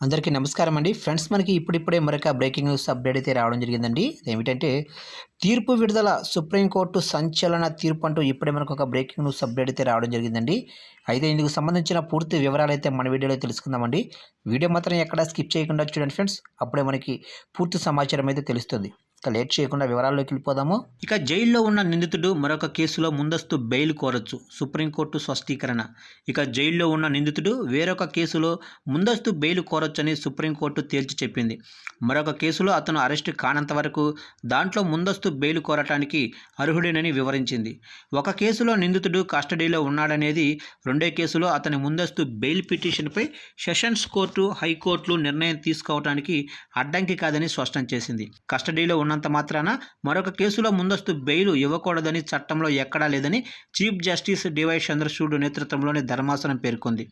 అందరికీ నమస్కారం అండి. ఫ్రెండ్స్, మనకి ఇప్పుడిప్పుడే మరొక బ్రేకింగ్ న్యూస్ అప్డేట్ అయితే రావడం జరిగిందండి. అదేమిటంటే తీర్పు విడుదల, సుప్రీంకోర్టు సంచలన తీర్పు అంటూ ఇప్పుడే మనకు ఒక బ్రేకింగ్ న్యూస్ అప్డేట్ అయితే రావడం జరిగిందండి. అయితే ఇందుకు సంబంధించిన పూర్తి వివరాలు అయితే మన వీడియోలో తెలుసుకుందామండి. వీడియో మాత్రం ఎక్కడా స్కిప్ చేయకుండా చూడండి ఫ్రెండ్స్. అప్పుడే మనకి పూర్తి సమాచారం అయితే తెలుస్తుంది. ఇక లేట్ చేయకుండా వివరాల్లోకి వెళ్ళిపోదాము. ఇక జైల్లో ఉన్న నిందితుడు మరొక కేసులో ముందస్తు బెయిల్ కోరొచ్చు, సుప్రీంకోర్టు స్పష్టీకరణ. ఇక జైల్లో ఉన్న నిందితుడు వేరొక కేసులో ముందస్తు బెయిల్ కోరొచ్చని సుప్రీంకోర్టు తేల్చి చెప్పింది. మరొక కేసులో అతను అరెస్టు కానంత వరకు దాంట్లో ముందస్తు బెయిల్ కోరటానికి అర్హుడేనని వివరించింది. ఒక కేసులో నిందితుడు కస్టడీలో ఉన్నాడనేది, రెండో కేసులో అతని ముందస్తు బెయిల్ పిటిషన్పై సెషన్స్ కోర్టు, హైకోర్టులు నిర్ణయం తీసుకోవడానికి అడ్డంకి కాదని స్పష్టం చేసింది. కస్టడీలో ఉన్నంత మాత్రాన మరొక కేసులో ముందస్తు బెయిల్ ఇవ్వకూడదని చట్టంలో ఎక్కడా లేదని చీఫ్ జస్టిస్ డివై చంద్రచూడ్ నేతృత్వంలోని ధర్మాసనం పేర్కొంది.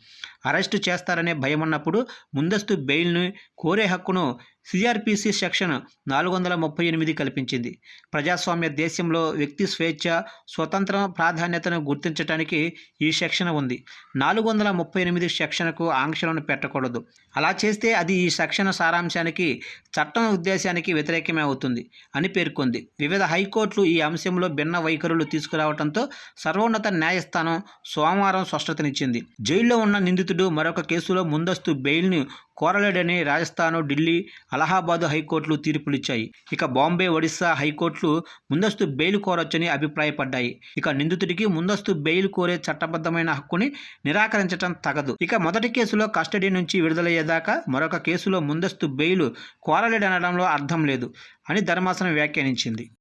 అరెస్టు చేస్తారనే భయమున్నప్పుడు ముందస్తు బెయిల్ను కోరే హక్కును సిఆర్పిసి సెక్షన్ 438 కల్పించింది. ప్రజాస్వామ్య దేశంలో వ్యక్తి స్వేచ్ఛ, స్వతంత్ర ప్రాధాన్యతను గుర్తించడానికి ఈ సెక్షన్ ఉంది. 438 సెక్షన్కు ఆంక్షలను పెట్టకూడదు. అలా చేస్తే అది ఈ సెక్షన్ సారాంశానికి, చట్టం ఉద్దేశానికి వ్యతిరేకమే అవుతుంది అని పేర్కొంది. వివిధ హైకోర్టులు ఈ అంశంలో భిన్న వైఖరులు తీసుకురావడంతో సర్వోన్నత న్యాయస్థానం సోమవారం స్పష్టతనిచ్చింది. జైల్లో ఉన్న నిందితుడు మరొక కేసులో ముందస్తు బెయిల్ను కోరలేడని రాజస్థాన్, ఢిల్లీ, అలహాబాద్ హైకోర్టులు తీర్పులిచ్చాయి. ఇక బాంబే, ఒడిశా హైకోర్టులు ముందస్తు బెయిల్ కోరొచ్చని అభిప్రాయపడ్డాయి. ఇక నిందితుడికి ముందస్తు బెయిల్ కోరే చట్టబద్ధమైన హక్కుని నిరాకరించడం తగదు. ఇక మొదటి కేసులో కస్టడీ నుంచి విడుదలయ్యేదాకా మరొక కేసులో ముందస్తు బెయిల్ కోరలేడనడంలో అర్థం లేదు అని ధర్మాసనం వ్యాఖ్యానించింది.